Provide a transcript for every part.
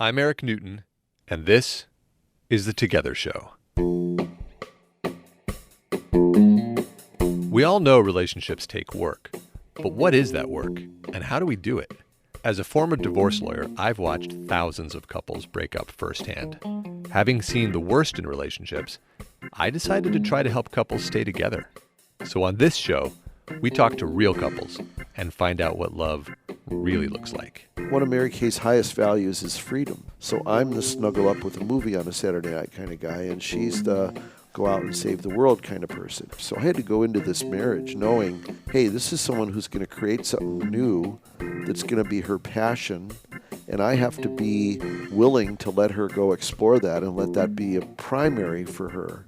I'm Eric Newton, and this is The Together Show. We all know relationships take work, but what is that work, and how do we do it? As a former divorce lawyer, I've watched thousands of couples break up firsthand. Having seen the worst in relationships, I decided to try to help couples stay together. So on this show, we talk to real couples and find out what love really looks like. One of MaryCay's highest values is freedom. So I'm the snuggle up with a movie on a Saturday night kind of guy, and she's the go out and save the world kind of person. So I had to go into this marriage knowing, hey, this is someone who's going to create something new that's going to be her passion, and I have to be willing to let her go explore that and let that be a primary for her.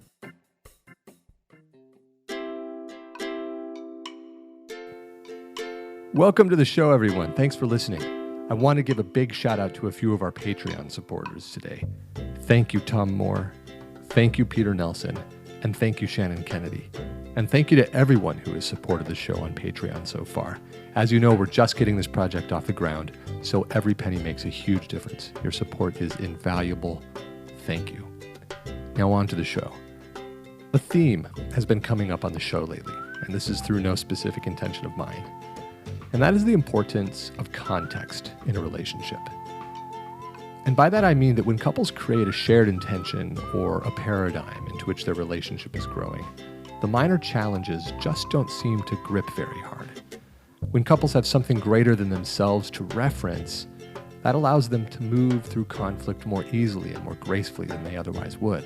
Welcome to the show, everyone. Thanks for listening. I want to give a big shout out to a few of our Patreon supporters today. Thank you, Tom Moore. Thank you, Peter Nelson. And thank you, Shannon Kennedy. And thank you to everyone who has supported the show on Patreon so far. As you know, we're just getting this project off the ground, so every penny makes a huge difference. Your support is invaluable. Thank you. Now on to the show. A theme has been coming up on the show lately, and this is through no specific intention of mine. And that is the importance of context in a relationship. And by that I mean that when couples create a shared intention or a paradigm into which their relationship is growing, the minor challenges just don't seem to grip very hard. When couples have something greater than themselves to reference, that allows them to move through conflict more easily and more gracefully than they otherwise would.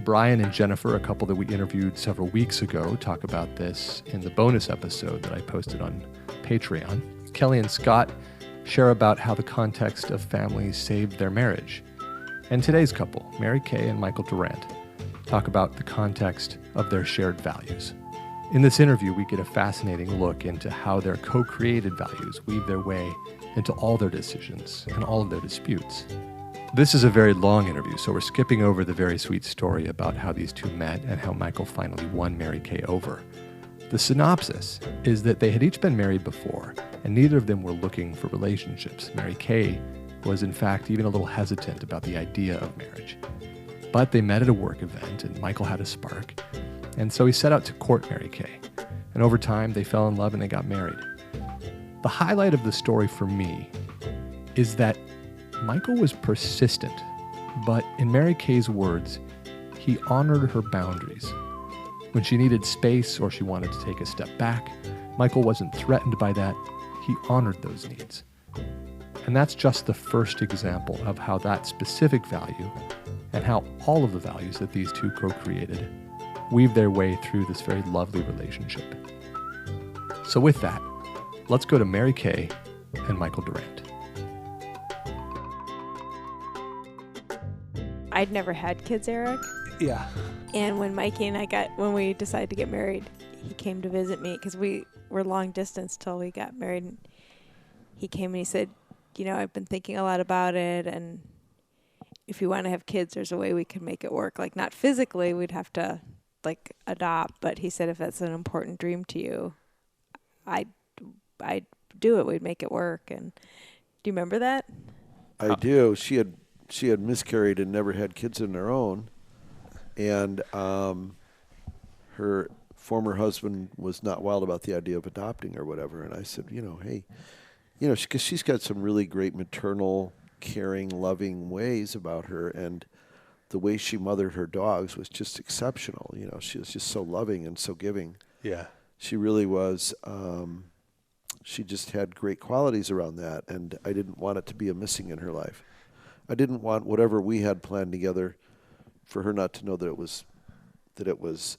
Brian and Jennifer, a couple that we interviewed several weeks ago, talk about this in the bonus episode that I posted on Patreon. Kelly and Scott share about how the context of families saved their marriage. And today's couple, MaryCay and Michael Durant, talk about the context of their shared values. In this interview, we get a fascinating look into how their co-created values weave their way into all their decisions and all of their disputes. This is a very long interview, so we're skipping over the very sweet story about how these two met and how Michael finally won MaryCay over. The synopsis is that they had each been married before, and neither of them were looking for relationships. MaryCay was, in fact, even a little hesitant about the idea of marriage. But they met at a work event, and Michael had a spark, and so he set out to court MaryCay. And over time, they fell in love and they got married. The highlight of the story for me is that Michael was persistent, but in MaryCay's words, he honored her boundaries. When she needed space or she wanted to take a step back, Michael wasn't threatened by that. He honored those needs. And that's just the first example of how that specific value and how all of the values that these two co-created weave their way through this very lovely relationship. So with that, let's go to MaryCay and Michael Durant. I'd never had kids, Eric. Yeah. And when Mikey and when we decided to get married, he came to visit me because we were long distance till we got married. And he came and he said, I've been thinking a lot about it. And if you want to have kids, there's a way we can make it work. Like not physically, we'd have to adopt. But he said, if that's an important dream to you, I'd do it. We'd make it work. And do you remember that? I do. She had miscarried and never had kids of her own. And her former husband was not wild about the idea of adopting or whatever. And I said, hey, because she's got some really great maternal, caring, loving ways about her. And the way she mothered her dogs was just exceptional. She was just so loving and so giving. Yeah. She really was. She just had great qualities around that. And I didn't want it to be a missing in her life. I didn't want whatever we had planned together for her not to know that it was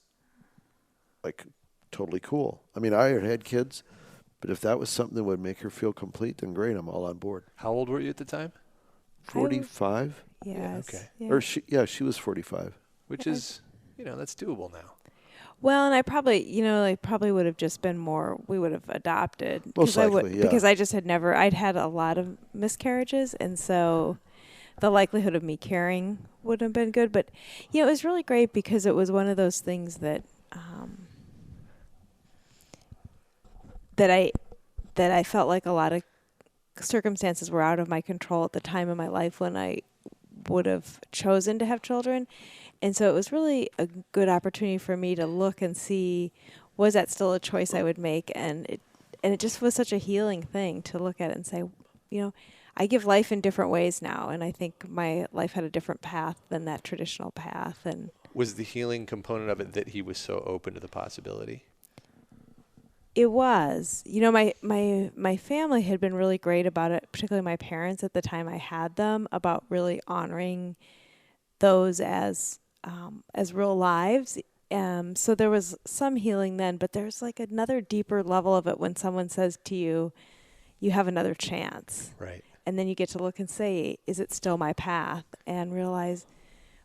like totally cool. I mean, I had kids, but if that was something that would make her feel complete, then great, I'm all on board. How old were you at the time? 45. Yes. Yeah, okay. Yeah. Or she was 45. Which is, that's doable now. Well, and I probably, probably would have just been more, we would have adopted. Most likely, yeah. Because I just I'd had a lot of miscarriages, and so the likelihood of me carrying would have been good. But, it was really great because it was one of those things that that I felt like a lot of circumstances were out of my control at the time in my life when I would have chosen to have children. And so it was really a good opportunity for me to look and see, was that still a choice I would make? And it just was such a healing thing to look at it and say, I give life in different ways now, and I think my life had a different path than that traditional path. And was the healing component of it that he was so open to the possibility? It was. My family had been really great about it, particularly my parents at the time I had them, about really honoring those as real lives. So there was some healing then, but there's like another deeper level of it when someone says to you, you have another chance. Right. And then you get to look and say, is it still my path? And realize,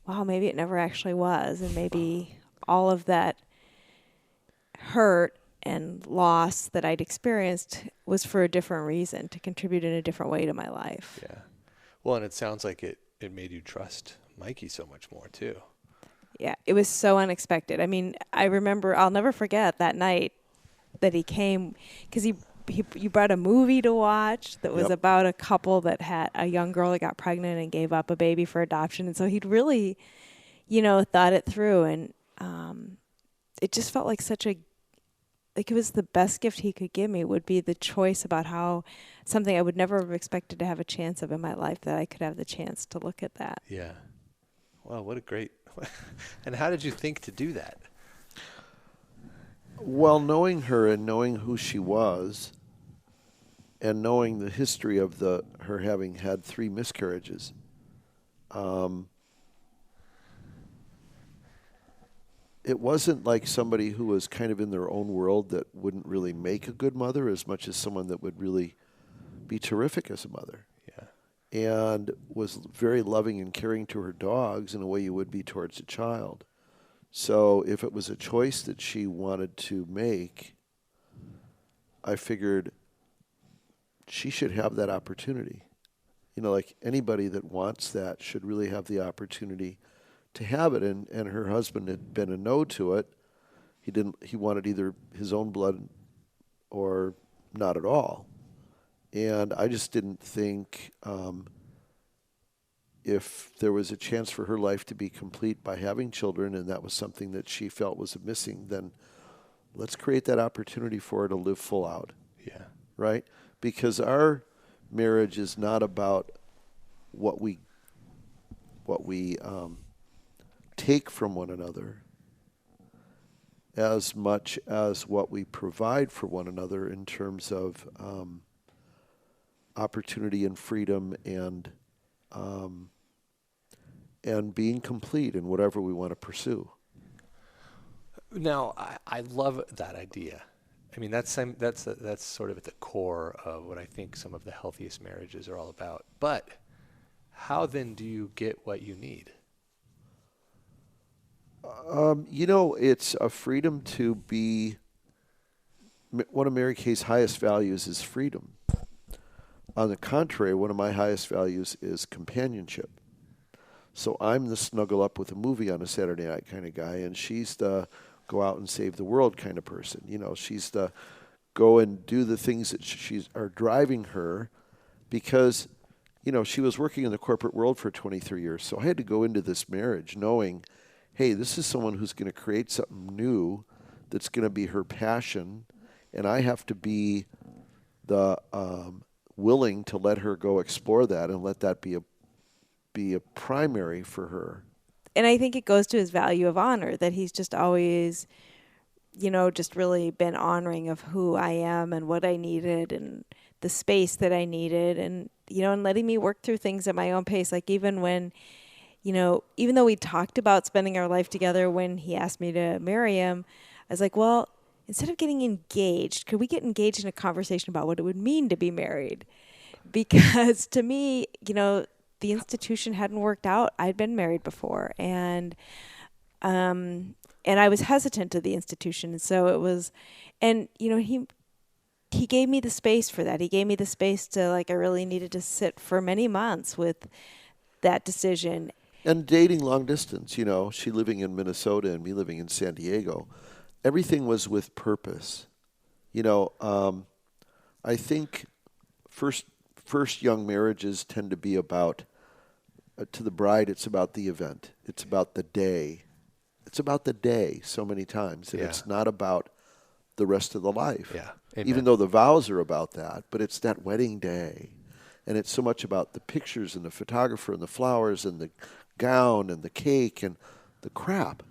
wow, maybe it never actually was. And maybe all of that hurt and loss that I'd experienced was for a different reason, to contribute in a different way to my life. Yeah. Well, and it sounds like it made you trust Mikey so much more too. Yeah, it was so unexpected. I mean, I remember, I'll never forget that night that he came, because you brought a movie to watch that was about a couple that had a young girl that got pregnant and gave up a baby for adoption. And so he'd really, thought it through. And it just felt like it was the best gift he could give me, would be the choice about how something I would never have expected to have a chance of in my life, that I could have the chance to look at that. Yeah. Wow, what a great... And how did you think to do that? Well, knowing her and knowing who she was, and knowing the history of her having had 3 miscarriages, it wasn't like somebody who was kind of in their own world that wouldn't really make a good mother as much as someone that would really be terrific as a mother. Yeah. And was very loving and caring to her dogs in a way you would be towards a child. So if it was a choice that she wanted to make, I figured she should have that opportunity. Like anybody that wants that should really have the opportunity to have it. And her husband had been a no to it. He wanted either his own blood or not at all. And I just didn't think if there was a chance for her life to be complete by having children, and that was something that she felt was missing, then let's create that opportunity for her to live full out. Yeah. Right? Because our marriage is not about what we take from one another as much as what we provide for one another in terms of opportunity and freedom and being complete in whatever we want to pursue. Now, I love that idea. I mean, that's sort of at the core of what I think some of the healthiest marriages are all about. But how then do you get what you need? It's a freedom to be. One of MaryCay's highest values is freedom. On the contrary, one of my highest values is companionship. So I'm the snuggle up with a movie on a Saturday night kind of guy, and she's the go out and save the world kind of person. She's the go and do the things that are driving her, because, she was working in the corporate world for 23 years. So I had to go into this marriage knowing, hey, this is someone who's going to create something new that's going to be her passion, and I have to be the willing to let her go explore that and let that be a primary for her. And I think it goes to his value of honor, that he's just always, just really been honoring of who I am and what I needed and the space that I needed, and, and letting me work through things at my own pace. Like even when, even though we talked about spending our life together, when he asked me to marry him, I was like, well, instead of getting engaged, could we get engaged in a conversation about what it would mean to be married? Because to me, the institution hadn't worked out. I'd been married before, and I was hesitant to the institution. And so it was, and, he gave me the space for that. He gave me the space to, I really needed to sit for many months with that decision. And dating long distance, she living in Minnesota and me living in San Diego, everything was with purpose. I think first first young marriages tend to be about, to the bride, it's about the event. It's about the day. It's about the day so many times. And it's not about the rest of the life. Yeah. Amen. Even though the vows are about that, but it's that wedding day. And it's so much about the pictures and the photographer and the flowers and the gown and the cake and the crap,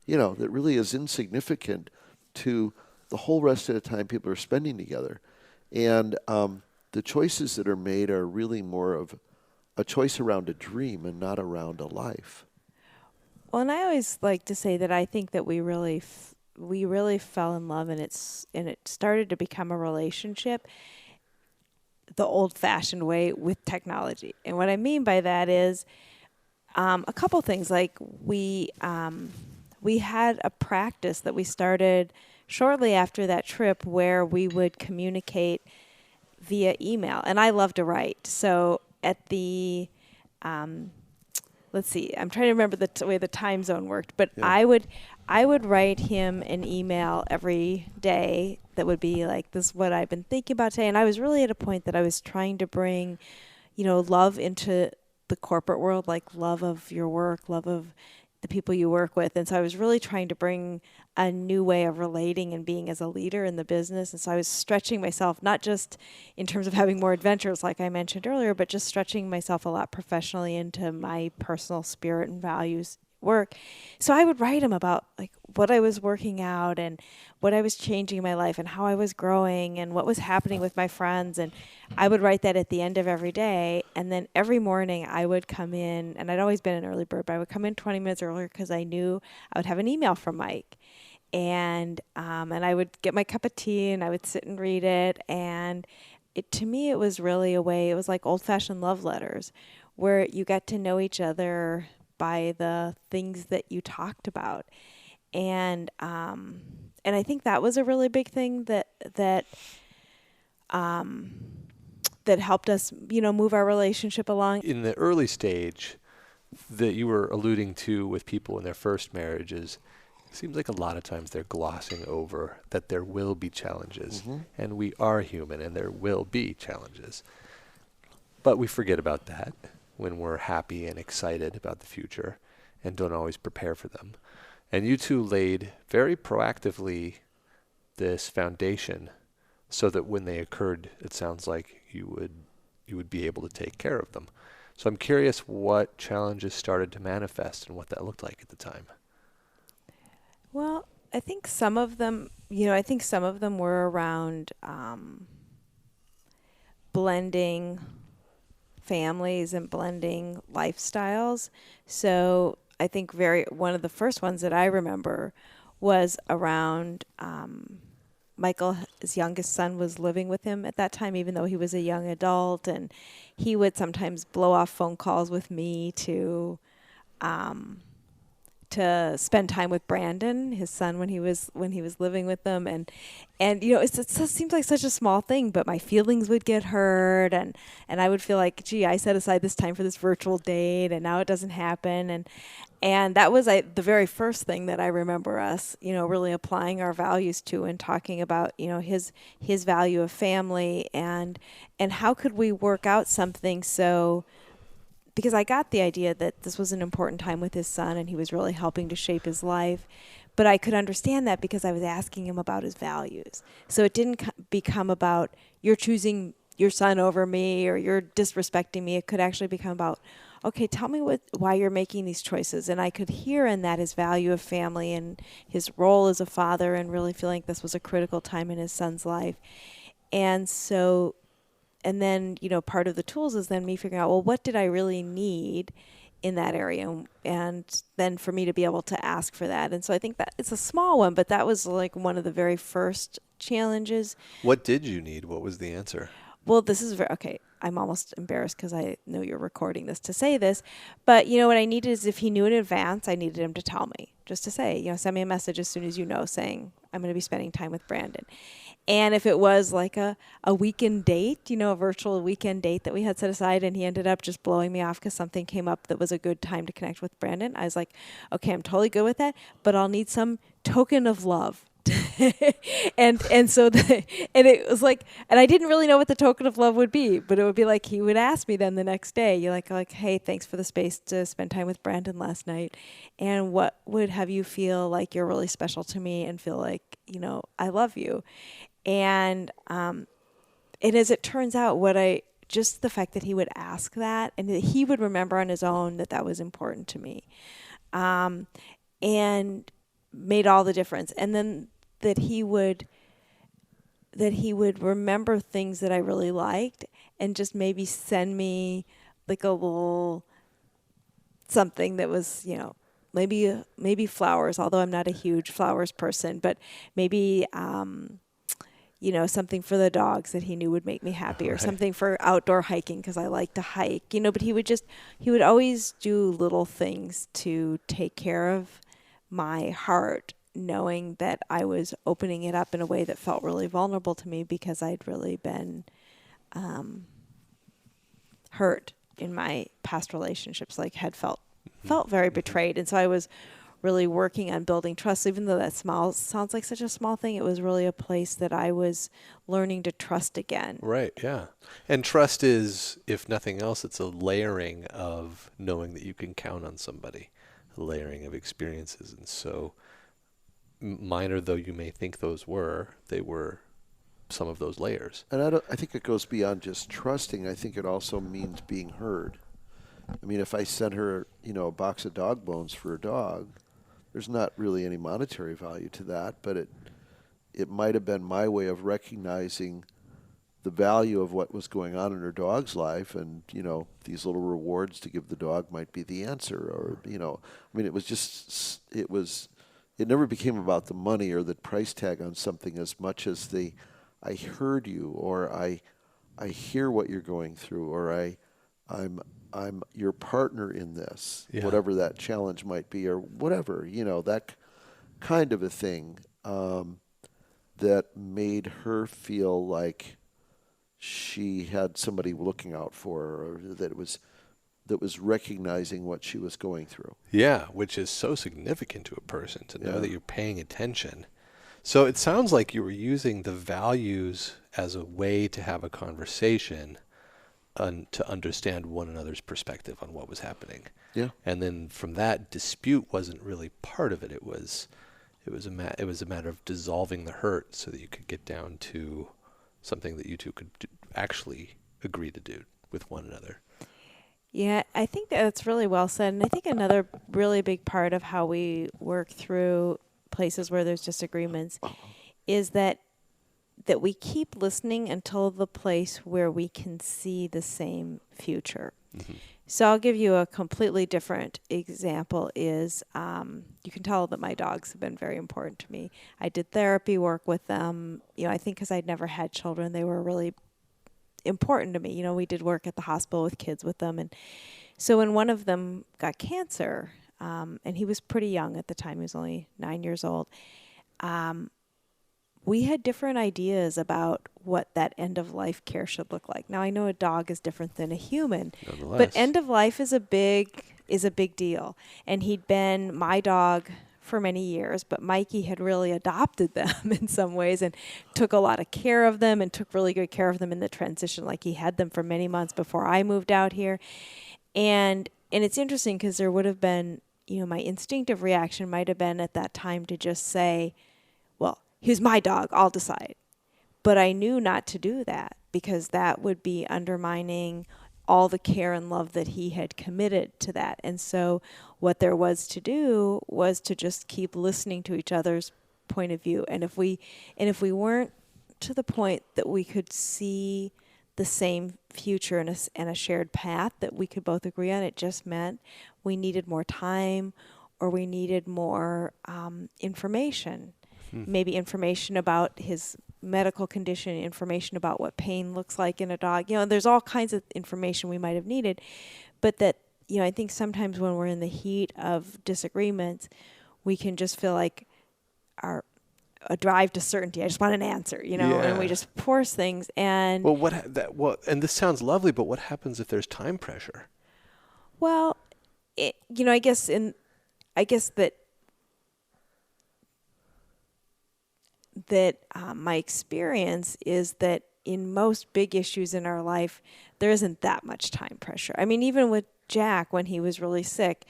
that really is insignificant to the whole rest of the time people are spending together. And the choices that are made are really more of a choice around a dream and not around a life. Well, and I always like to say that I think that we really fell in love, and it started to become a relationship the old-fashioned way with technology. And what I mean by that is a couple things. Like we had a practice that we started shortly after that trip where we would communicate via email. And I love to write. So at the let's see, I'm trying to remember the way the time zone worked, but I would write him an email every day that would be like, this is what I've been thinking about today. And I was really at a point that I was trying to bring, love into the corporate world, like love of your work, love of the people you work with. And so I was really trying to bring a new way of relating and being as a leader in the business. And so I was stretching myself, not just in terms of having more adventures, like I mentioned earlier, but just stretching myself a lot professionally into my personal spirit and values work. So I would write him about like what I was working out and what I was changing in my life and how I was growing and what was happening with my friends. And I would write that at the end of every day. And then every morning I would come in, and I'd always been an early bird, but I would come in 20 minutes earlier because I knew I would have an email from Mike. And I would get my cup of tea and I would sit and read it. And to me, it was really a way, it was like old-fashioned love letters where you got to know each other by the things that you talked about. And I think that was a really big thing that helped us, move our relationship along. In the early stage that you were alluding to with people in their first marriages, it seems like a lot of times they're glossing over that there will be challenges, and we are human and there will be challenges. But we forget about that when we're happy and excited about the future and don't always prepare for them. And you two laid very proactively this foundation so that when they occurred, it sounds like you would be able to take care of them. So I'm curious what challenges started to manifest and what that looked like at the time. Well, I think some of them were around blending families and blending lifestyles. So I think one of the first ones that I remember was around Michael, his youngest son, was living with him at that time, even though he was a young adult, and he would sometimes blow off phone calls with me to spend time with Brandon, his son, when he was living with them, and it seems like such a small thing, but my feelings would get hurt, and I would feel like, gee, I set aside this time for this virtual date, and now it doesn't happen, and that was the very first thing that I remember us, really applying our values to and talking about, his value of family and how could we work out something so. Because I got the idea that this was an important time with his son and he was really helping to shape his life. But I could understand that because I was asking him about his values. So it didn't become about you're choosing your son over me or you're disrespecting me. It could actually become about, okay, tell me why you're making these choices. And I could hear in that his value of family and his role as a father and really feeling like this was a critical time in his son's life. And so... And then, part of the tools is then me figuring out, well, what did I really need in that area? And then for me to be able to ask for that. And so I think that it's a small one, but that was like one of the very first challenges. What did you need? What was the answer? Well, this is okay. I'm almost embarrassed because I know you're recording this to say this. But, what I needed is if he knew in advance, I needed him to tell me. Just to say, send me a message as soon as saying, I'm going to be spending time with Brandon. And if it was like a weekend date, a virtual weekend date that we had set aside and he ended up just blowing me off because something came up that was a good time to connect with Brandon, I was like, okay, I'm totally good with that, but I'll need some token of love and so and it was like, and I didn't really know what the token of love would be, but it would be like he would ask me then the next day, you're like, hey, thanks for the space to spend time with Brandon last night, and what would have you feel like you're really special to me and feel like, I love you. And as it turns out, just the fact that he would ask that and that he would remember on his own that was important to me, and made all the difference. And then that he would remember things that I really liked and just maybe send me like a little something that was, maybe flowers, although I'm not a huge flowers person, but maybe something for the dogs that he knew would make me happy, or something for outdoor hiking because I like to hike, but he would always do little things to take care of my heart, knowing that I was opening it up in a way that felt really vulnerable to me because I'd really been hurt in my past relationships, like had felt very betrayed. And so I was really working on building trust, even though that sounds like such a small thing. It was really a place that I was learning to trust again. Right, yeah. And trust is, if nothing else, it's a layering of knowing that you can count on somebody, a layering of experiences. And so minor though you may think those were, they were some of those layers. And I think it goes beyond just trusting. I think it also means being heard. I mean, if I sent her, a box of dog bones for a dog, there's not really any monetary value to that, but it might have been my way of recognizing the value of what was going on in her dog's life, and these little rewards to give the dog might be the answer, or I mean, it never became about the money or the price tag on something as much as I heard you, or I hear what you're going through, or I'm your partner in this, whatever that challenge might be, or whatever, that kind of a thing, that made her feel like she had somebody looking out for her, or that was recognizing what she was going through. Yeah, which is so significant to a person to know that you're paying attention. So it sounds like you were using the values as a way to have a conversation and to understand one another's perspective on what was happening. Yeah. And then from that, dispute wasn't really part of it. It was a matter of dissolving the hurt so that you could get down to something that you two could actually agree to do with one another. Yeah, I think that's really well said. And I think another really big part of how we work through places where there's disagreements is that we keep listening until the place where we can see the same future. Mm-hmm. So I'll give you a completely different example is, you can tell that my dogs have been very important to me. I did therapy work with them. I think because I'd never had children, they were really important to me. We did work at the hospital with kids with them. And so when one of them got cancer, and he was pretty young at the time, he was only 9 years old, we had different ideas about what that end-of-life care should look like. Now, I know a dog is different than a human, but end-of-life is a big deal. And he'd been my dog for many years, but Mikey had really adopted them in some ways and took a lot of care of them and took really good care of them in the transition. Like he had them for many months before I moved out here. And it's interesting because there would have been, my instinctive reaction might have been at that time to just say, well, he's my dog, I'll decide. But I knew not to do that because that would be undermining all the care and love that he had committed to that. And so what there was to do was to just keep listening to each other's point of view. And if we weren't to the point that we could see the same future and a shared path that we could both agree on, it just meant we needed more time or we needed more information. Maybe information about his medical condition, information about what pain looks like in a dog. There's all kinds of information we might have needed. But that, I think sometimes when we're in the heat of disagreements, we can just feel like a drive to certainty. I just want an answer, and we just force things. And and this sounds lovely, but what happens if there's time pressure? Well, I guess that that my experience is that in most big issues in our life, there isn't that much time pressure. I mean, even with Jack, when he was really sick,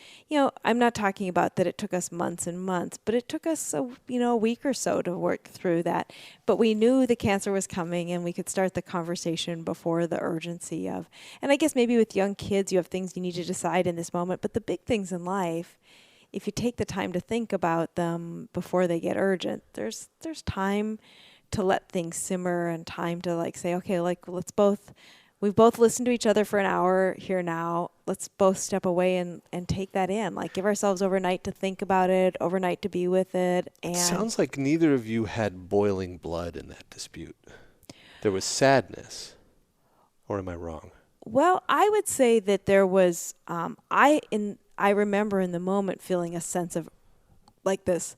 I'm not talking about that it took us months and months, but it took us a week or so to work through that. But we knew the cancer was coming, and we could start the conversation before the urgency of. And I guess maybe with young kids, you have things you need to decide in this moment. But the big things in life, if you take the time to think about them before they get urgent, there's time to let things simmer and time to say, okay, we've both listened to each other for an hour here now. Let's both step away and take that in. Give ourselves overnight to think about it, overnight to be with it. And sounds like neither of you had boiling blood in that dispute. There was sadness. Or am I wrong? Well, I would say that there was, I remember in the moment feeling a sense of this,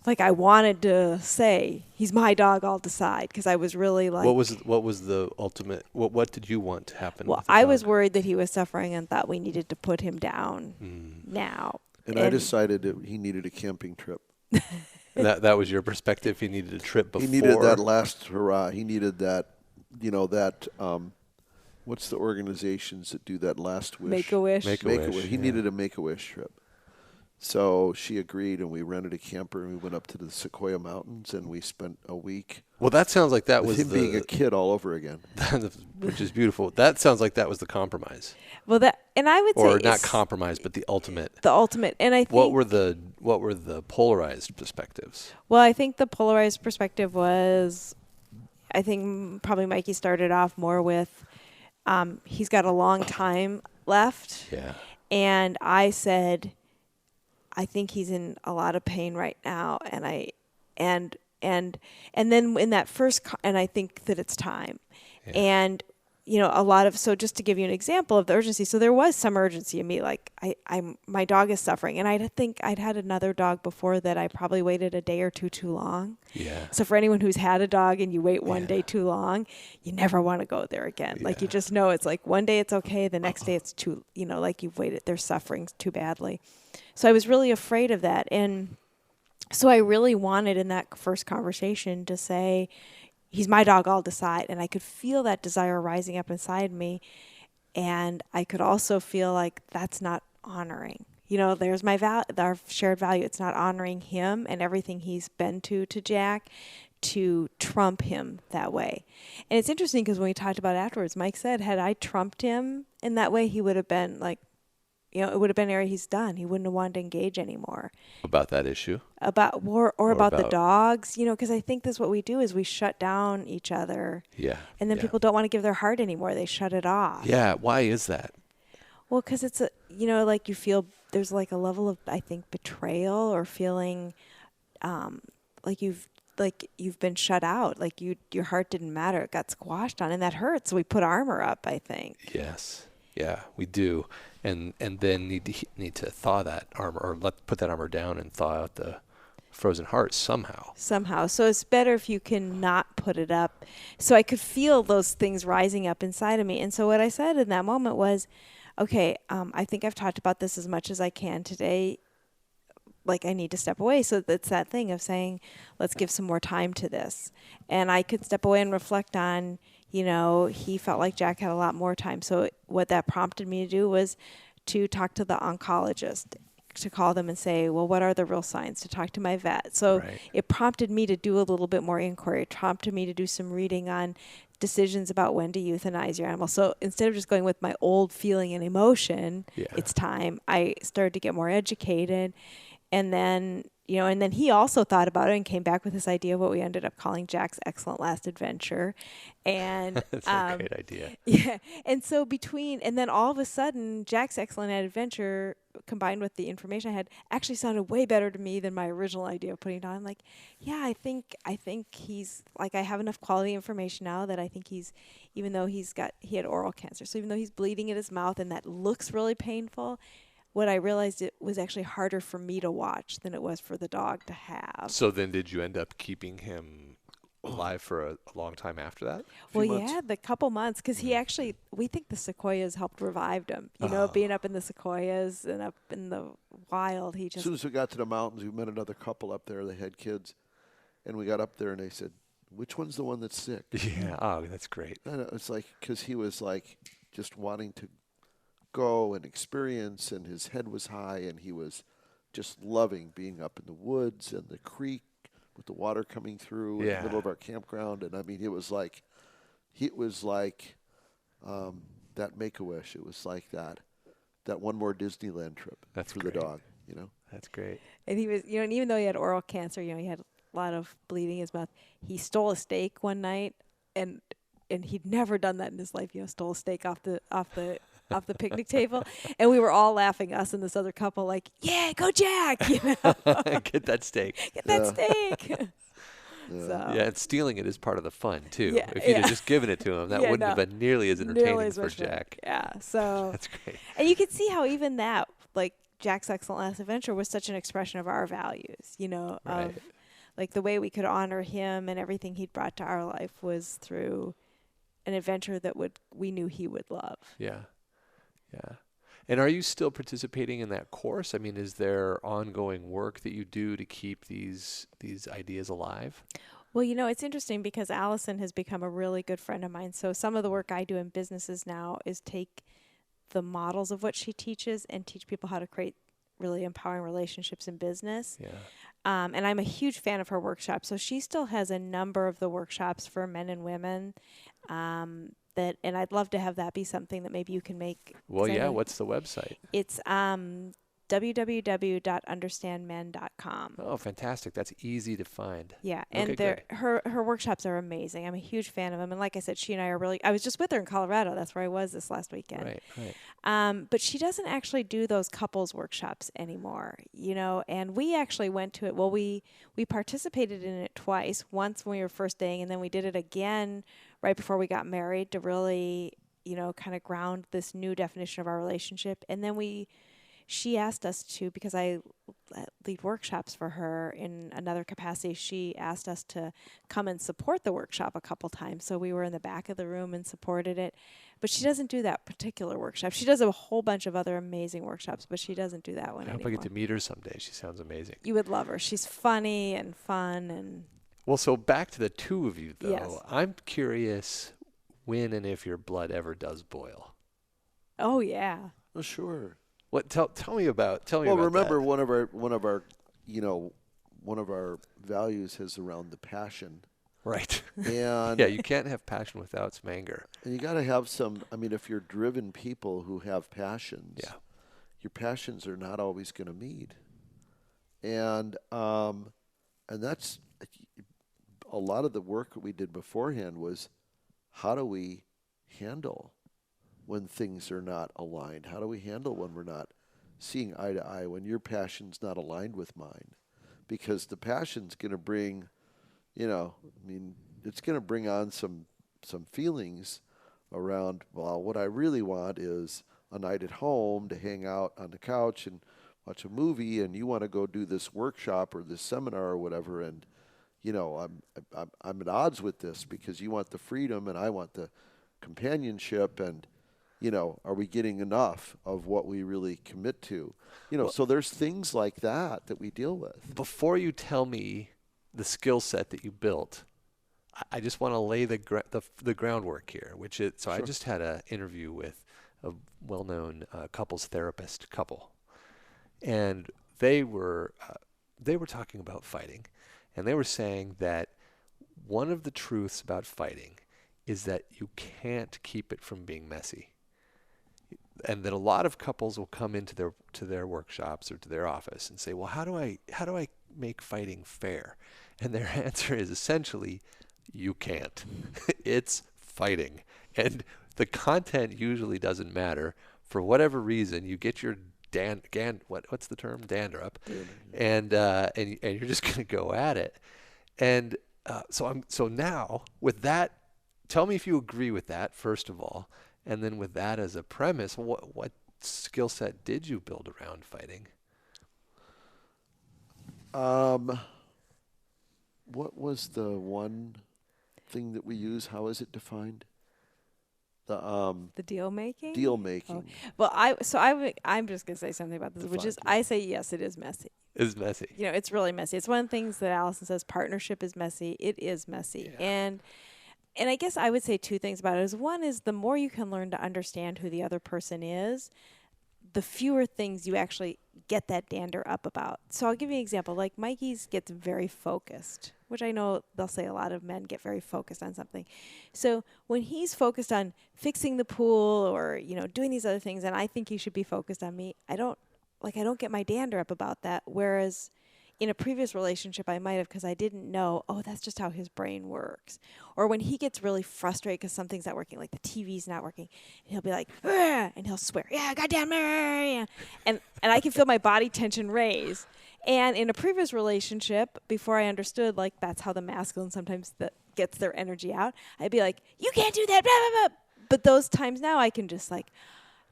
I wanted to say, he's my dog, I'll decide, because I was really what was the ultimate, what did you want to happen? Well, I was worried that he was suffering and thought we needed to put him down now. And I decided that he needed a camping trip. And that was your perspective? He needed a trip before? He needed that last hurrah. He needed that, what's the organizations that do that last wish? Make-A-Wish. Make-A-Wish. He needed a Make-A-Wish trip. So she agreed, and we rented a camper, and we went up to the Sequoia Mountains, and we spent a week. Well, that sounds like that was him being a kid all over again. Which is beautiful. That sounds like that was the compromise. Well, and I would say, or not compromise, but the ultimate. The ultimate, and I think what were the polarized perspectives? Well, I think the polarized perspective was, I think probably Mikey started off more with, he's got a long time left. Yeah. And I said, I think he's in a lot of pain right now, and then in that first, and I think that it's time, and so just to give you an example of the urgency, so there was some urgency in me, my dog is suffering, and I think I'd had another dog before that I probably waited a day or two too long. Yeah. So for anyone who's had a dog and you wait one day too long, you never want to go there again. Yeah. You just know it's one day it's okay, the next day it's too, you've waited, they're suffering too badly. So I was really afraid of that. And so I really wanted in that first conversation to say, he's my dog, I'll decide. And I could feel that desire rising up inside me. And I could also feel like that's not honoring. There's our shared value. It's not honoring him and everything he's been to Jack, to trump him that way. And it's interesting because when we talked about it afterwards, Mike said, had I trumped him in that way, he would have been it would have been area he's done. He wouldn't have wanted to engage anymore. About that issue? About about the dogs, because I think that's what we do is we shut down each other. Yeah. And then people don't want to give their heart anymore. They shut it off. Yeah. Why is that? Well, because it's you feel there's a level of, I think, betrayal or feeling you've been shut out. Your heart didn't matter. It got squashed on, and that hurts. So we put armor up, I think. Yes. Yeah, we do, and then need to thaw that armor, or put that armor down and thaw out the frozen heart somehow. So it's better if you can not put it up. So I could feel those things rising up inside of me, and so what I said in that moment was, okay, I think I've talked about this as much as I can today. I need to step away. So it's that thing of saying, let's give some more time to this, and I could step away and reflect on. He felt like Jack had a lot more time. So what that prompted me to do was to talk to the oncologist, to call them and say, well, what are the real signs? To talk to my vet. So It prompted me to do a little bit more inquiry. It prompted me to do some reading on decisions about when to euthanize your animal. So instead of just going with my old feeling and emotion, it's time, I started to get more educated. And then, and then he also thought about it and came back with this idea of what we ended up calling Jack's Excellent Last Adventure. And that's a great idea. Yeah. And so and then all of a sudden, Jack's Excellent Adventure combined with the information I had actually sounded way better to me than my original idea of putting it on. I'm like, yeah, I think he's I have enough quality information now that I think even though he had oral cancer. So even though he's bleeding in his mouth and that looks really painful, what I realized it was actually harder for me to watch than it was for the dog to have. So then did you end up keeping him alive for a long time after that? Well, yeah, the couple months, because we think the sequoias helped revive him. Being up in the sequoias and up in the wild, As soon as we got to the mountains, we met another couple up there. They had kids. And we got up there, and they said, "Which one's the one that's sick?" Yeah. Oh, that's great. And it's like, because he was like just wanting to go and experience, and his head was high, and he was just loving being up in the woods and the creek with the water coming through in the middle of our campground. And I mean, it was like that Make-A-Wish. It was like that one more Disneyland trip for the dog, you know? That's great. And he was, you know, and even though he had oral cancer, you know, he had a lot of bleeding in his mouth. He stole a steak one night, and he'd never done that in his life. You know, stole a steak off the picnic table, and we were all laughing, us and this other couple, like, "Yeah, go Jack!" You know? Get that steak. Get that steak. So. Yeah, and stealing it is part of the fun too. Yeah, If you'd have just given it to him, that wouldn't have been nearly as entertaining for Jack. Yeah, so that's great. And you could see how even that, like Jack's Excellent Last Adventure, was such an expression of our values. You know, of like the way we could honor him and everything he'd brought to our life was through an adventure that we knew he would love. Yeah, yeah. And are you still participating in that course? I mean, is there ongoing work that you do to keep these ideas alive? Well, you know, it's interesting because Allison has become a really good friend of mine. So some of the work I do in businesses now is take the models of what she teaches and teach people how to create really empowering relationships in business. Yeah. And I'm a huge fan of her workshops. So she still has a number of the workshops for men and women. And I'd love to have that be something that maybe you can make. Well, yeah. What's the website? It's www.understandmen.com. Oh, fantastic. That's easy to find. Yeah, and her workshops are amazing. I'm a huge fan of them. And like I said, she and I are I was just with her in Colorado. That's where I was this last weekend. Right. But she doesn't actually do those couples workshops anymore, you know, and we actually went to it. Well, we participated in it twice, once when we were first dating, and then we did it again right before we got married to really, you know, kind of ground this new definition of our relationship. And then she asked us to, because I lead workshops for her in another capacity, she asked us to come and support the workshop a couple times. So we were in the back of the room and supported it. But she doesn't do that particular workshop. She does a whole bunch of other amazing workshops, but she doesn't do that one anymore. I hope I get to meet her someday. She sounds amazing. You would love her. She's funny and fun. And well, so back to the two of you, though. Yes. I'm curious when and if your blood ever does boil. Oh, yeah. Oh, sure. What? Tell me about. Well, remember that. one of our values is around the passion. Right. And yeah, you can't have passion without some anger. And you got to have some. I mean, if you're driven people who have passions, your passions are not always going to meet. And that's a lot of the work that we did beforehand was how do we handle when things are not aligned? How do we handle when we're not seeing eye to eye, when your passion's not aligned with mine? Because the passion's going to bring, it's going to bring on some feelings around, well, what I really want is a night at home to hang out on the couch and watch a movie, and you want to go do this workshop or this seminar or whatever, and, I'm at odds with this because you want the freedom and I want the companionship, and are we getting enough of what we really commit to? So there's things like that we deal with. Before you tell me the skill set that you built, I just want to lay the groundwork here, which is, so sure. I just had an interview with a well-known couples therapist couple, and they were talking about fighting, and they were saying that one of the truths about fighting is that you can't keep it from being messy. And that a lot of couples will come into their workshops or to their office and say, well, how do I make fighting fair? And their answer is essentially, you can't. It's fighting. And the content usually doesn't matter. For whatever reason, you get your what's the term? Dander up. And you're just going to go at it. And so now with that, tell me if you agree with that, first of all. And then with that as a premise, what skill set did you build around fighting? What was the one thing that we use? How is it defined? The deal making? Deal making. Oh. Well, I'm just going to say something about this, which is I say, yes, it is messy. Is messy. You know, it's really messy. It's one of the things that Allison says, partnership is messy. It is messy. Yeah. And I guess I would say two things about it. Is one is the more you can learn to understand who the other person is, the fewer things you actually get that dander up about. So I'll give you an example. Like Mikey's gets very focused, which I know they'll say a lot of men get very focused on something. So when he's focused on fixing the pool or, you know, doing these other things, and I think he should be focused on me, I don't get my dander up about that. Whereas in a previous relationship, I might have, because I didn't know, oh, that's just how his brain works. Or when he gets really frustrated because something's not working, like the TV's not working, and he'll be like, "Ugh," and he'll swear, yeah, goddamn, yeah. And I can feel my body tension raise. And in a previous relationship, before I understood, like, that's how the masculine sometimes gets their energy out, I'd be like, you can't do that, blah, blah, blah. But those times now I can just, like,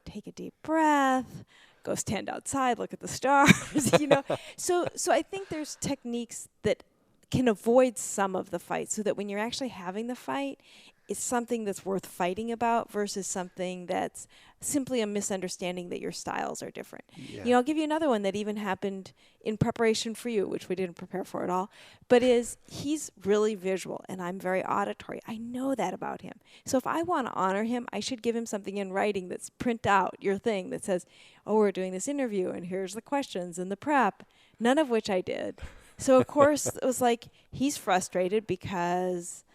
take a deep breath, go stand outside, look at the stars, you know. So I think there's techniques that can avoid some of the fight so that when you're actually having the fight, it's something that's worth fighting about versus something that's simply a misunderstanding that your styles are different. Yeah. You know, I'll give you another one that even happened in preparation for you, which we didn't prepare for at all, but he's really visual and I'm very auditory. I know that about him. So if I want to honor him, I should give him something in writing that's print out your thing that says, oh, we're doing this interview and here's the questions and the prep, none of which I did. So of course it was like, he's frustrated because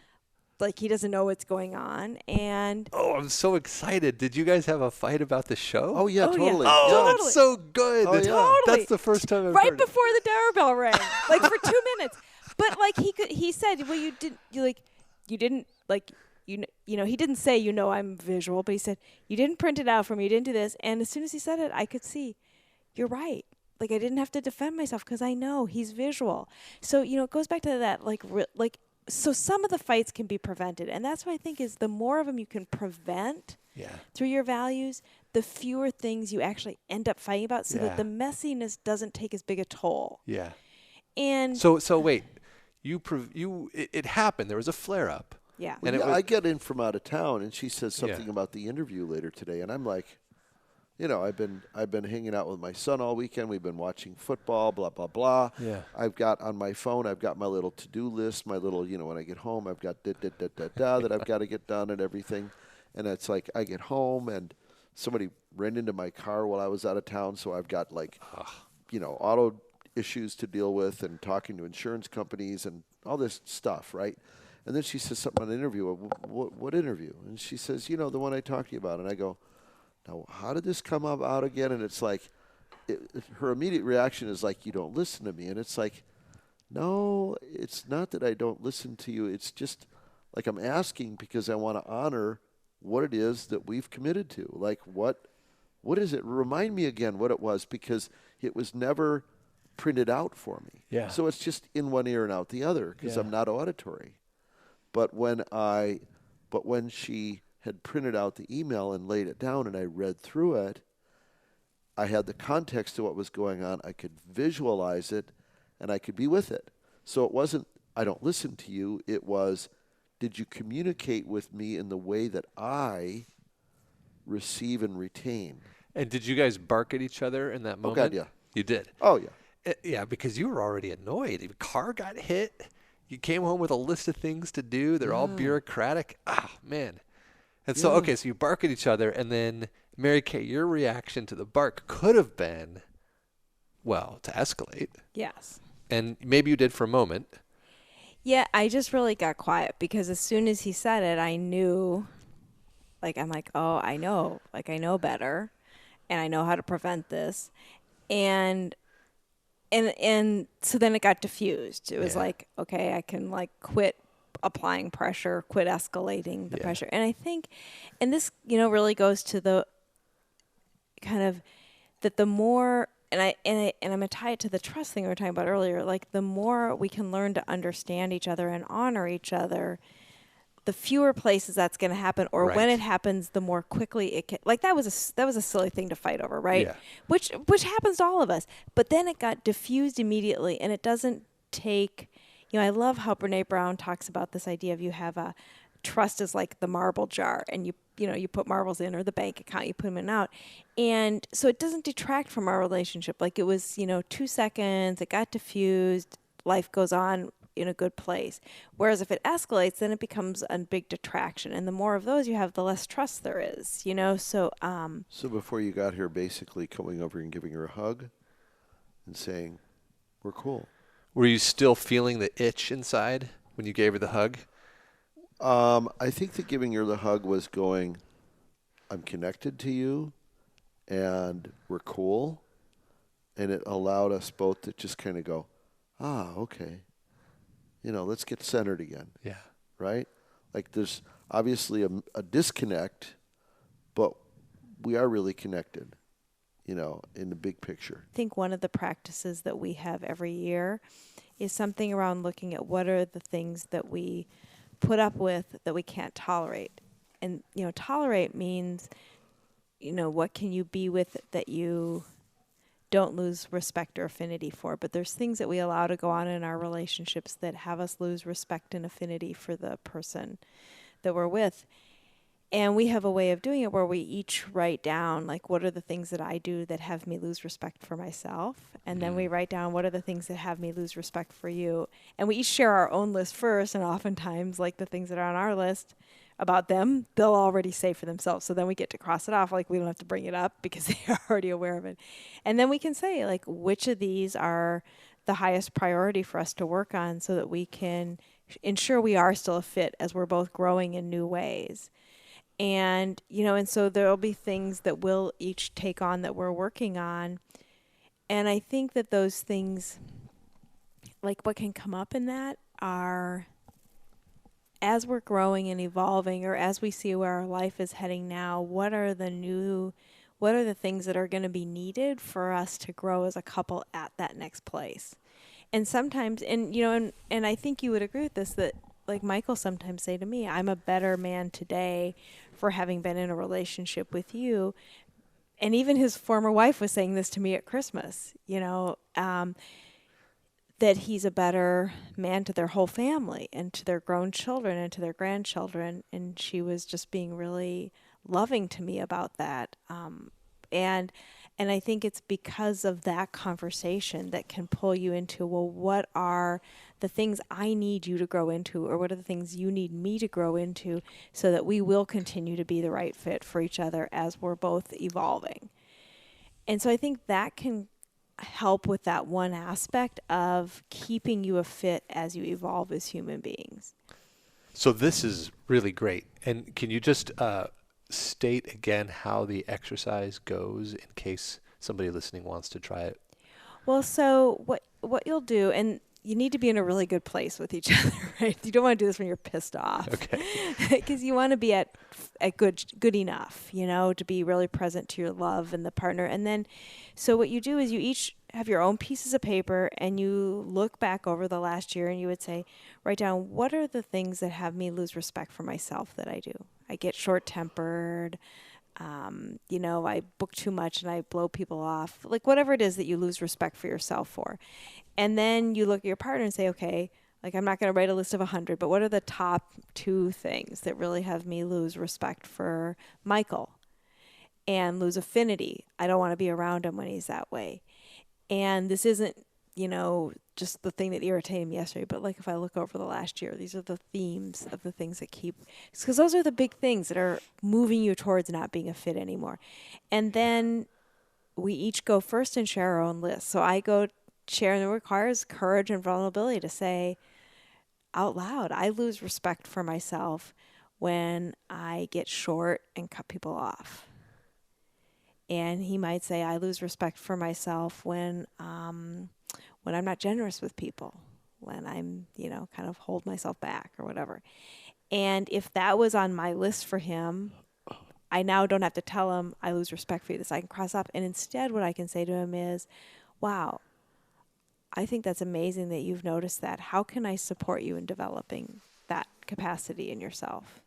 like he doesn't know what's going on. And Oh, I'm so excited. Did you guys have a fight about the show? Oh, yeah, Oh, yeah. totally. Oh, Yeah. Totally. that's so good. Oh, yeah. Totally. That's the first time I've right heard it. before the doorbell rang, like for 2 minutes. But like he said, well, you didn't he didn't say, you know, I'm visual, but he said, you didn't print it out for me, you didn't do this. And as soon as he said it, I could see, you're right. Like I didn't have to defend myself because I know he's visual. So, you know, it goes back to that, so some of the fights can be prevented. And that's what I think is the more of them you can prevent through your values, the fewer things you actually end up fighting about so that the messiness doesn't take as big a toll. Yeah. And So wait, it happened. There was a flare up. yeah. And Yeah, it was, I get in from out of town, and she says something about the interview later today, and I'm like, you know, I've been hanging out with my son all weekend. We've been watching football, blah blah blah. Yeah. I've got on my phone, I've got my little to-do list, my little, you know, when I get home, I've got that I've got to get done and everything. And it's like I get home and somebody ran into my car while I was out of town, so I've got like, you know, auto issues to deal with and talking to insurance companies and all this stuff, right? And then she says something on an interview. What interview? And she says, you know, the one I talked to you about. And I go, now, how did this come out again? And it's like, her immediate reaction is like, you don't listen to me. And it's like, no, it's not that I don't listen to you. It's just like I'm asking because I want to honor what it is that we've committed to. Like, what is it? Remind me again what it was, because it was never printed out for me. Yeah. So it's just in one ear and out the other because I'm not auditory. But when she had printed out the email and laid it down and I read through it, I had the context of what was going on. I could visualize it and I could be with it. So it wasn't, I don't listen to you. It was, did you communicate with me in the way that I receive and retain? And did you guys bark at each other in that moment? God, yeah. You did? Oh, yeah. Yeah, because you were already annoyed. Your car got hit. You came home with a list of things to do. They're all bureaucratic. Ah, man. And so, okay, so you bark at each other, and then, MaryCay, your reaction to the bark could have been, well, to escalate. Yes. And maybe you did for a moment. Yeah, I just really got quiet because as soon as he said it, I knew, like, I'm like, oh, I know. Like, I know better, and I know how to prevent this. And so then it got diffused. It was like, okay, I can, like, quit applying pressure, quit escalating the pressure. And I think, and this, you know, really goes to the kind of that the more, and I'm gonna tie it to the trust thing we were talking about earlier, like the more we can learn to understand each other and honor each other, the fewer places that's going to happen, or when it happens, the more quickly it can. Like that was a silly thing to fight over, right? Yeah. Which happens to all of us. But then it got diffused immediately, and it doesn't take. You know, I love how Brene Brown talks about this idea of you have a trust is like the marble jar, and you put marbles in, or the bank account, you put them in and out. And so it doesn't detract from our relationship. Like it was, 2 seconds, it got diffused, life goes on in a good place. Whereas if it escalates, then it becomes a big detraction. And the more of those you have, the less trust there is, So So before you got here, basically coming over and giving her a hug and saying, we're cool. Were you still feeling the itch inside when you gave her the hug? I think that giving her the hug was going, I'm connected to you, and we're cool. And it allowed us both to just kind of go, okay. Let's get centered again. Yeah. Right? Like there's obviously a disconnect, but we are really connected, in the big picture. I think one of the practices that we have every year is something around looking at what are the things that we put up with that we can't tolerate. And, tolerate means, what can you be with that you don't lose respect or affinity for. But there's things that we allow to go on in our relationships that have us lose respect and affinity for the person that we're with. And we have a way of doing it where we each write down, like, what are the things that I do that have me lose respect for myself? And then we write down, what are the things that have me lose respect for you? And we each share our own list first. And oftentimes, like, the things that are on our list about them, they'll already say for themselves. So then we get to cross it off. Like, we don't have to bring it up because they're already aware of it. And then we can say, like, which of these are the highest priority for us to work on so that we can ensure we are still a fit as we're both growing in new ways. And, and so there'll be things that we'll each take on that we're working on. And I think that those things, like what can come up in that are, as we're growing and evolving, or as we see where our life is heading now, what are the things that are going to be needed for us to grow as a couple at that next place? And sometimes, and I think you would agree with this, that like Michael sometimes say to me, I'm a better man today for having been in a relationship with you. And even his former wife was saying this to me at Christmas, that he's a better man to their whole family and to their grown children and to their grandchildren. And she was just being really loving to me about that. And I think it's because of that conversation that can pull you into, well, what are the things I need you to grow into, or what are the things you need me to grow into so that we will continue to be the right fit for each other as we're both evolving. And so I think that can help with that one aspect of keeping you a fit as you evolve as human beings. So this is really great. And can you just state again how the exercise goes in case somebody listening wants to try it? Well, so what you'll do, and you need to be in a really good place with each other, right? You don't want to do this when you're pissed off. Okay. Because you want to be at good enough, to be really present to your love and the partner. And then, so what you do is you each have your own pieces of paper and you look back over the last year and you would say, write down, what are the things that have me lose respect for myself that I do? I get short-tempered. I book too much and I blow people off, like whatever it is that you lose respect for yourself for. And then you look at your partner and say, okay, like I'm not going to write a list of 100, but what are the top 2 things that really have me lose respect for Michael and lose affinity? I don't want to be around him when he's that way. And this isn't, just the thing that irritated me yesterday, but like if I look over the last year, these are the themes of the things that keep, because those are the big things that are moving you towards not being a fit anymore. And then we each go first and share our own list. So I go share, and it requires courage and vulnerability to say out loud, I lose respect for myself when I get short and cut people off. And he might say, I lose respect for myself when I'm not generous with people, when I'm, kind of hold myself back or whatever. And if that was on my list for him, I now don't have to tell him I lose respect for you. This I can cross off. And instead what I can say to him is, wow, I think that's amazing that you've noticed that. How can I support you in developing that capacity in yourself?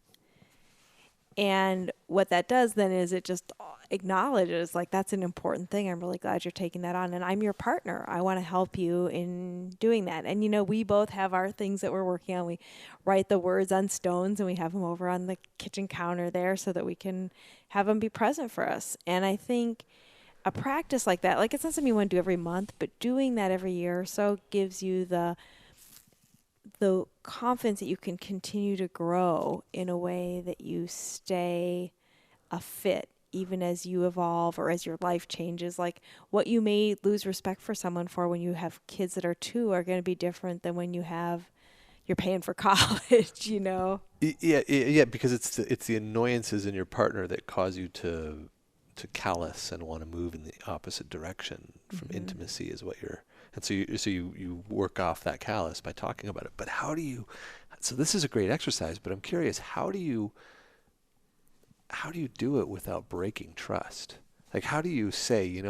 And what that does then is it just acknowledges, like, that's an important thing. I'm really glad you're taking that on, and I'm your partner. I want to help you in doing that. And, we both have our things that we're working on. We write the words on stones, and we have them over on the kitchen counter there so that we can have them be present for us. And I think a practice like that, like, it's not something you want to do every month, but doing that every year or so gives you the confidence that you can continue to grow in a way that you stay a fit even as you evolve or as your life changes. Like, what you may lose respect for someone for when you have kids that are 2 are going to be different than when you're paying for college, Yeah, because it's the annoyances in your partner that cause you to callous and want to move in the opposite direction from intimacy is what you're. And so you work off that callus by talking about it. But so this is a great exercise, but I'm curious, how do you do it without breaking trust? Like, how do you say,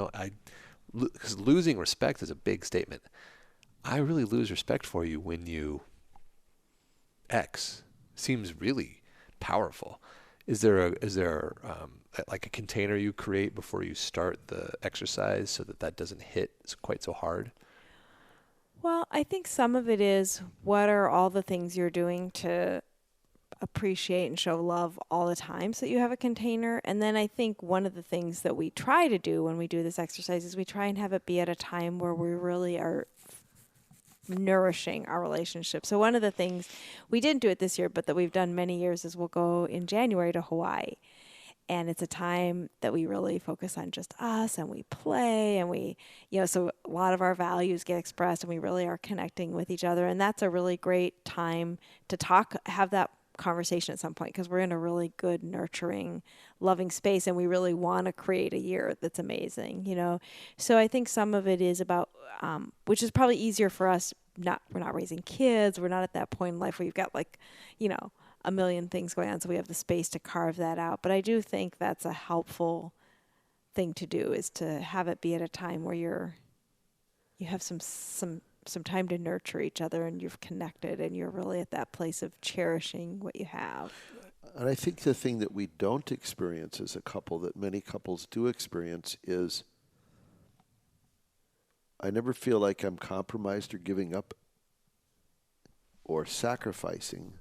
because losing respect is a big statement. I really lose respect for you when you X seems really powerful. Is there like a container you create before you start the exercise so that doesn't hit quite so hard? Well, I think some of it is, what are all the things you're doing to appreciate and show love all the time so that you have a container. And then I think one of the things that we try to do when we do this exercise is we try and have it be at a time where we really are nourishing our relationship. So one of the things, we didn't do it this year, but that we've done many years, is we'll go in January to Hawaii. And it's a time that we really focus on just us, and we play, and we, so a lot of our values get expressed, and we really are connecting with each other. And that's a really great time to have that conversation at some point, because we're in a really good, nurturing, loving space, and we really want to create a year that's amazing, So I think some of it is about, which is probably easier for us. We're not raising kids. We're not at that point in life where you've got a million things going on, so we have the space to carve that out. But I do think that's a helpful thing to do, is to have it be at a time where you have some time to nurture each other, and you've connected, and you're really at that place of cherishing what you have. And I think the thing that we don't experience as a couple, that many couples do experience, is I never feel like I'm compromised or giving up or sacrificing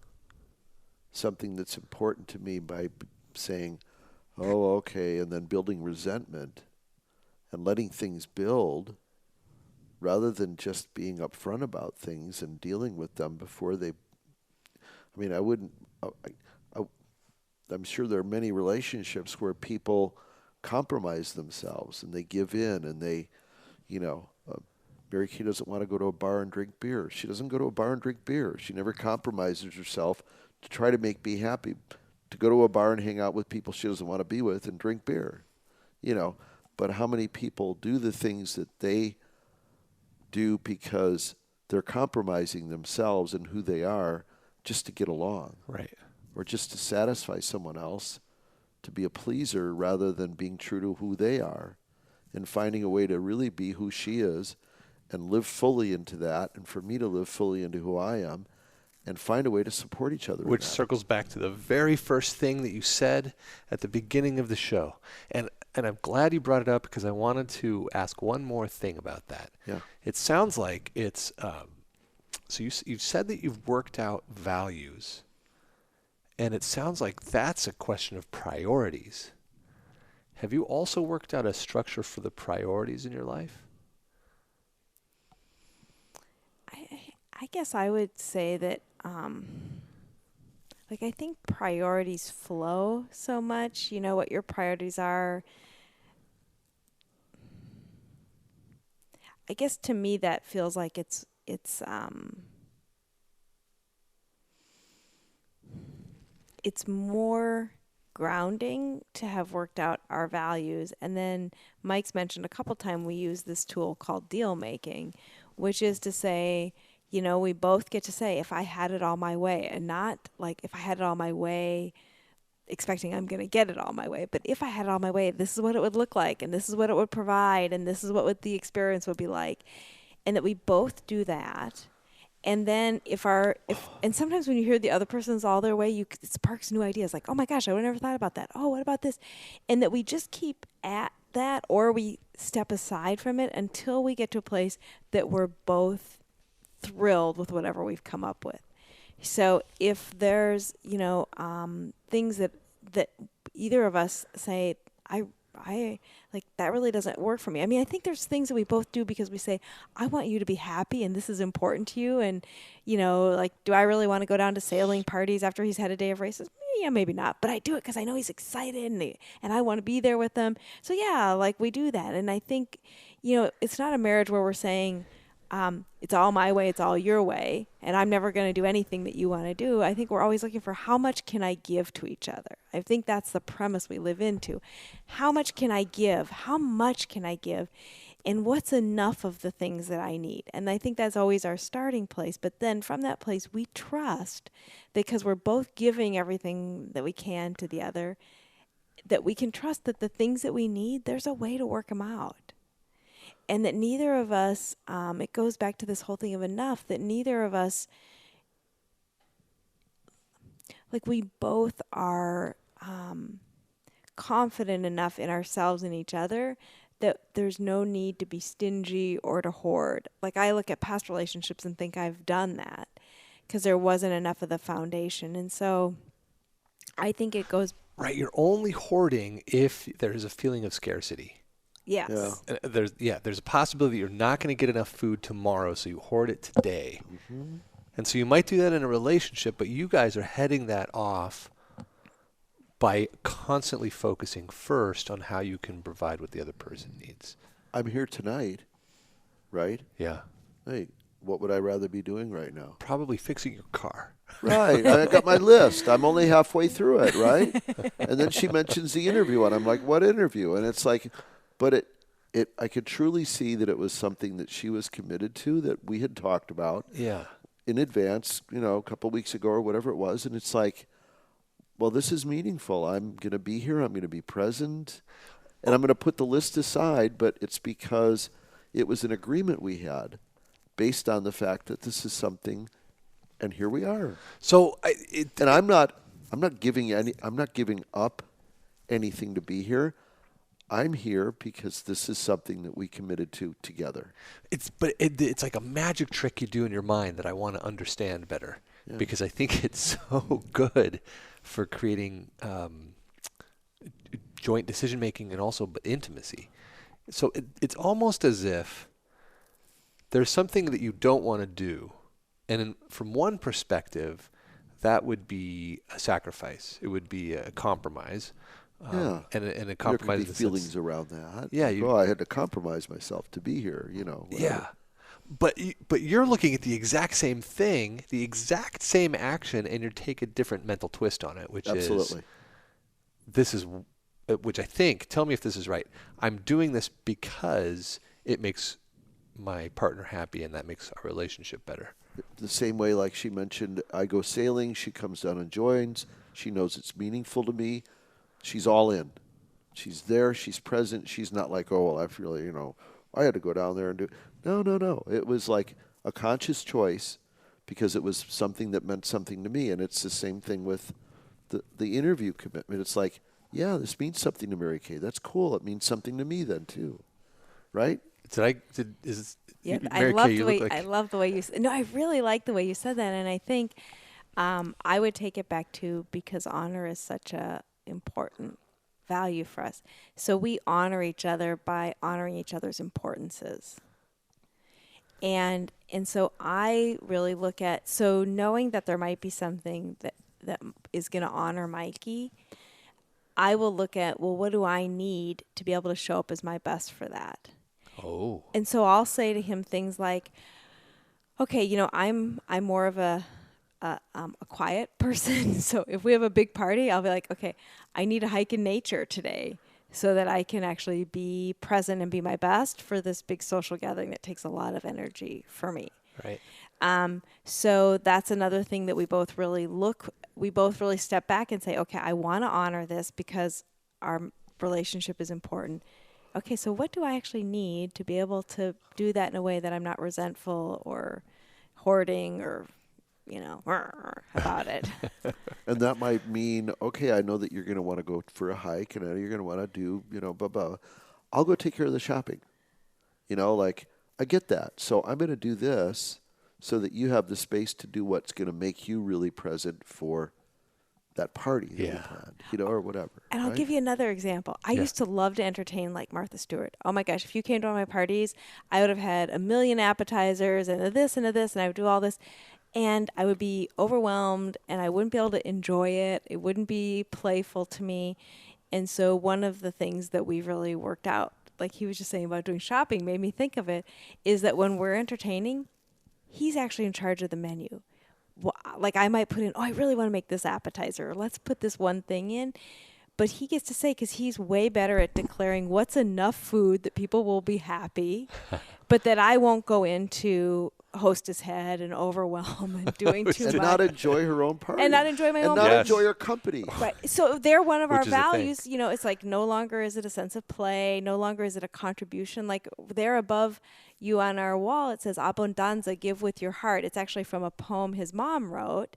something that's important to me by saying, oh, okay, and then building resentment and letting things build, rather than just being upfront about things and dealing with them before they. I'm sure there are many relationships where people compromise themselves and they give in, and they, MaryCay doesn't want to go to a bar and drink beer. She doesn't go to a bar and drink beer. She never compromises herself to try to make me happy, to go to a bar and hang out with people she doesn't want to be with and drink beer, But how many people do the things that they do because they're compromising themselves and who they are just to get along, right? Or just to satisfy someone else, to be a pleaser rather than being true to who they are, and finding a way to really be who she is and live fully into that, and for me to live fully into who I am, and find a way to support each other. Which circles back to the very first thing that you said at the beginning of the show. And I'm glad you brought it up, because I wanted to ask one more thing about that. Yeah. It sounds like it's, so you've said that you've worked out values, and it sounds like that's a question of priorities. Have you also worked out a structure for the priorities in your life? I guess I would say that, I think priorities flow so much. What your priorities are. I guess to me that feels like it's more grounding to have worked out our values. And then Mike's mentioned a couple times we use this tool called deal making, which is to say, we both get to say, if I had it all my way, and not like if I had it all my way expecting I'm going to get it all my way, but if I had it all my way, this is what it would look like, and this is what it would provide, and this is what the experience would be like. And that we both do that, And then and sometimes when you hear the other person's all their way, it sparks new ideas. Like, oh my gosh, I would never thought about that. Oh, what about this? And that we just keep at that, or we step aside from it until we get to a place that we're both thrilled with whatever we've come up with. So if there's, things that either of us say, I like, that really doesn't work for me. I mean, I think there's things that we both do because we say, I want you to be happy and this is important to you. And, like, do I really want to go down to sailing parties after he's had a day of races? Yeah, maybe not. But I do it because I know he's excited and I want to be there with him. So, yeah, like, we do that. And I think, it's not a marriage where we're saying, it's all my way, it's all your way, and I'm never going to do anything that you want to do. I think we're always looking for how much can I give to each other. I think that's the premise we live into. How much can I give? How much can I give? And what's enough of the things that I need? And I think that's always our starting place. But then from that place, we trust, because we're both giving everything that we can to the other, that we can trust that the things that we need, there's a way to work them out. And that neither of us, it goes back to this whole thing of enough, that neither of us, like, we both are confident enough in ourselves and each other that there's no need to be stingy or to hoard. Like, I look at past relationships and think I've done that because there wasn't enough of the foundation. And so I think it goes... Right, you're only hoarding if there's a feeling of scarcity. Yes. Yeah. There's a possibility you're not going to get enough food tomorrow, so you hoard it today. Mm-hmm. And so you might do that in a relationship, but you guys are heading that off by constantly focusing first on how you can provide what the other person needs. I'm here tonight, right? Yeah. Hey, what would I rather be doing right now? Probably fixing your car. Right. I got my list. I'm only halfway through it, right? And then she mentions the interview, and I'm like, what interview? And it's like... But I could truly see that it was something that she was committed to, that we had talked about in advance, a couple of weeks ago or whatever it was. And it's like, well, this is meaningful. I'm going to be here. I'm going to be present. And I'm going to put the list aside. But it's because it was an agreement we had based on the fact that this is something. And here we are. So I'm not giving up anything to be here. I'm here because this is something that we committed to together. It's like a magic trick you do in your mind that I want to understand better, because I think it's so good for creating joint decision making and also intimacy. So it's almost as if there's something that you don't want to do, and from one perspective, that would be a sacrifice. It would be a compromise. And a compromise. There could be feelings around that. Yeah, I had to compromise myself to be here. Whatever. Yeah, but you're looking at the exact same thing, the exact same action, and you take a different mental twist on it, which which I think. Tell me if this is right. I'm doing this because it makes my partner happy, and that makes our relationship better. The same way, like she mentioned, I go sailing. She comes down and joins. She knows it's meaningful to me. She's all in. She's there. She's present. She's not like, oh, well, I feel, I had to go down there and do. No. It was like a conscious choice because it was something that meant something to me. And it's the same thing with the interview commitment. It's like, yeah, this means something to MaryCay. That's cool. It means something to me then too, right? I love the way you said. No, I really like the way you said that, and I think I would take it back to, because honor is such a important value for us. So we honor each other by honoring each other's importances. And so I really look at, so knowing that there might be something that is going to honor Mikey, I will look at, well, what do I need to be able to show up as my best for that? Oh. And so I'll say to him things like, okay, I'm more of a quiet person. So if we have a big party, I'll be like, okay, I need a hike in nature today so that I can actually be present and be my best for this big social gathering that takes a lot of energy for me. Right. So that's another thing that we both really step back and say, okay, I want to honor this because our relationship is important. Okay, so what do I actually need to be able to do that in a way that I'm not resentful or hoarding or, about it. And that might mean, okay, I know that you're going to want to go for a hike, and I know you're going to want to do, blah, blah. I'll go take care of the shopping. I get that. So I'm going to do this so that you have the space to do what's going to make you really present for that party that we planned, or whatever. And I'll give you another example. I used to love to entertain like Martha Stewart. Oh my gosh, if you came to one of my parties, I would have had a million appetizers and a this and a this, and I would do all this. And I would be overwhelmed, and I wouldn't be able to enjoy it. It wouldn't be playful to me. And so one of the things that we really worked out, like he was just saying about doing shopping, made me think of it, is that when we're entertaining, he's actually in charge of the menu. Well, like I might put in, I really want to make this appetizer. Or let's put this one thing in. But he gets to say, because he's way better at declaring what's enough food that people will be happy, but that I won't go into hostess head and overwhelm and doing too much. And not enjoy her own party. And not enjoy my own party. And not party. enjoy her company. Right. So they're one of our Which is a thing. values. It's like no longer is it a sense of play. No longer is it a contribution. Like they're above you on our wall. It says abundanza, give with your heart. It's actually from a poem his mom wrote.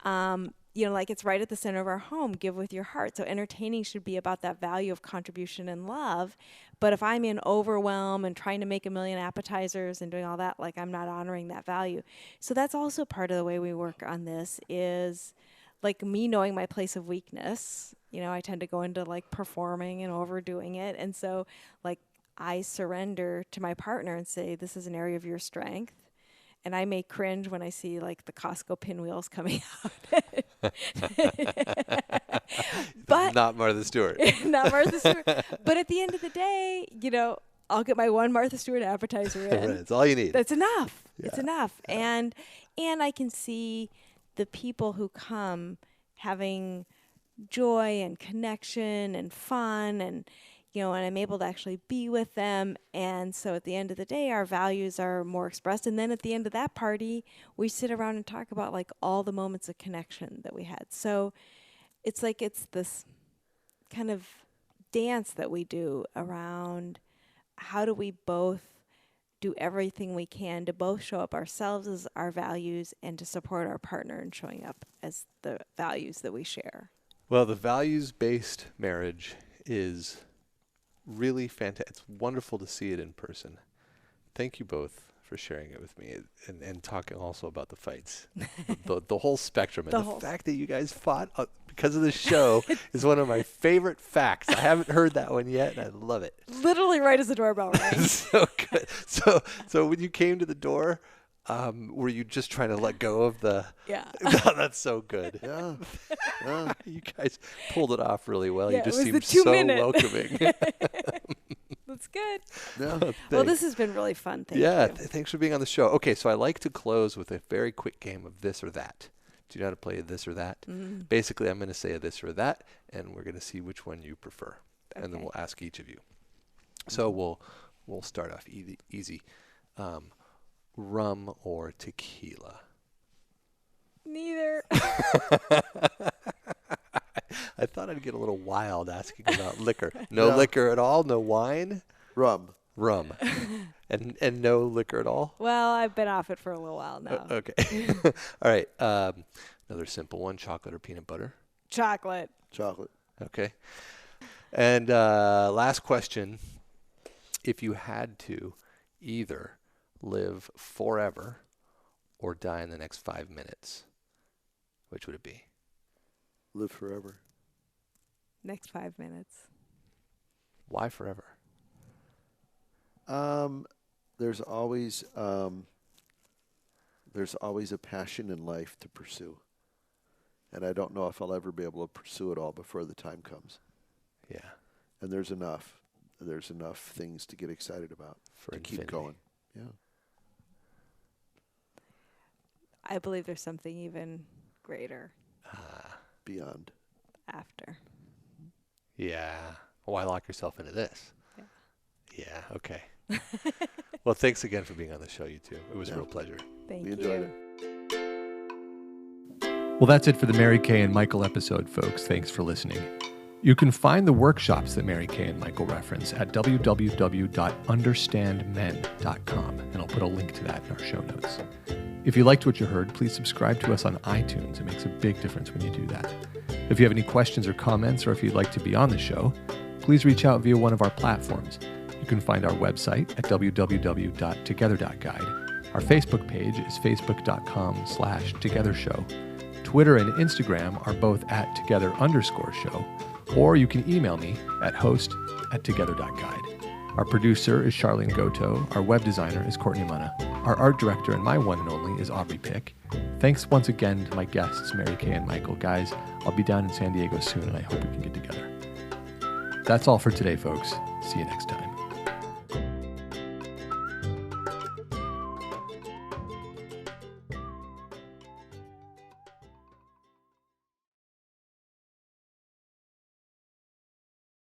Like it's right at the center of our home, give with your heart. So entertaining should be about that value of contribution and love. But if I'm in overwhelm and trying to make a million appetizers and doing all that, like I'm not honoring that value. So that's also part of the way we work on this is like me knowing my place of weakness. I tend to go into like performing and overdoing it. And so like I surrender to my partner and say, this is an area of your strength. And I may cringe when I see like the Costco pinwheels coming out. But not Martha Stewart. Not Martha Stewart. But at the end of the day, I'll get my one Martha Stewart appetizer in. Right, that's all you need. That's enough. Yeah. It's enough. And I can see the people who come having joy and connection and fun and and I'm able to actually be with them. And so at the end of the day, our values are more expressed. And then at the end of that party, we sit around and talk about like all the moments of connection that we had. So it's like it's this kind of dance that we do around how do we both do everything we can to both show up ourselves as our values and to support our partner in showing up as the values that we share. Well, the values-based marriage is really fantastic. It's wonderful to see it in person. Thank you both for sharing it with me and talking also about the fights, the whole spectrum. And the fact that you guys fought because of the show is one of my favorite facts. I haven't heard that one yet, and I love it. Literally right as the doorbell rang. So good. So when you came to the door, were you just trying to let go of the... Yeah. Oh, that's so good. Yeah. You guys pulled it off really well. Yeah, you just it was seemed the 2 so minute. welcoming. That's good. Yeah. Well, this has been really fun. Thank you. Thanks for being on the show. Okay, so I like to close with a very quick game of this or that. Do you know how to play a this or that? Mm. Basically, I'm going to say a this or that, and we're going to see which one you prefer. Okay. And then we'll ask each of you. So we'll start off easy. Rum or tequila? Neither. I thought I'd get a little wild asking about liquor. No liquor at all? No wine? Rum. And no liquor at all? Well, I've been off it for a little while now. Okay. All right. Another simple one, chocolate or peanut butter? Chocolate. Okay. And last question. If you had to either live forever or die in the next 5 minutes, which would it be? Live forever. Next 5 minutes. Why forever? There's always a passion in life to pursue. And I don't know if I'll ever be able to pursue it all before the time comes. Yeah. And there's enough things to get excited about For to infinity. keep going. Yeah. I believe there's something even greater Beyond. after. Yeah. Why lock yourself into this? Yeah. Yeah. Okay. Well, thanks again for being on the show, you two. It was a real pleasure. Thank We you. enjoyed it. Well, that's it for the Mary-Kay and Michael episode, folks. Thanks for listening. You can find the workshops that Mary-Kay and Michael reference at www.understandmen.com, and I'll put a link to that in our show notes. If you liked what you heard, please subscribe to us on iTunes. It makes a big difference when you do that. If you have any questions or comments, or if you'd like to be on the show, please reach out via one of our platforms. You can find our website at www.together.guide. Our Facebook page is facebook.com/togethershow. Twitter and Instagram are both at together_show, or you can email me at host@together.guide. Our producer is Charlene Goto. Our web designer is Courtney Munna. Our art director and my one and only is Aubrey Pick. Thanks once again to my guests, MaryCay and Michael. Guys, I'll be down in San Diego soon, and I hope we can get together. That's all for today, folks. See you next time.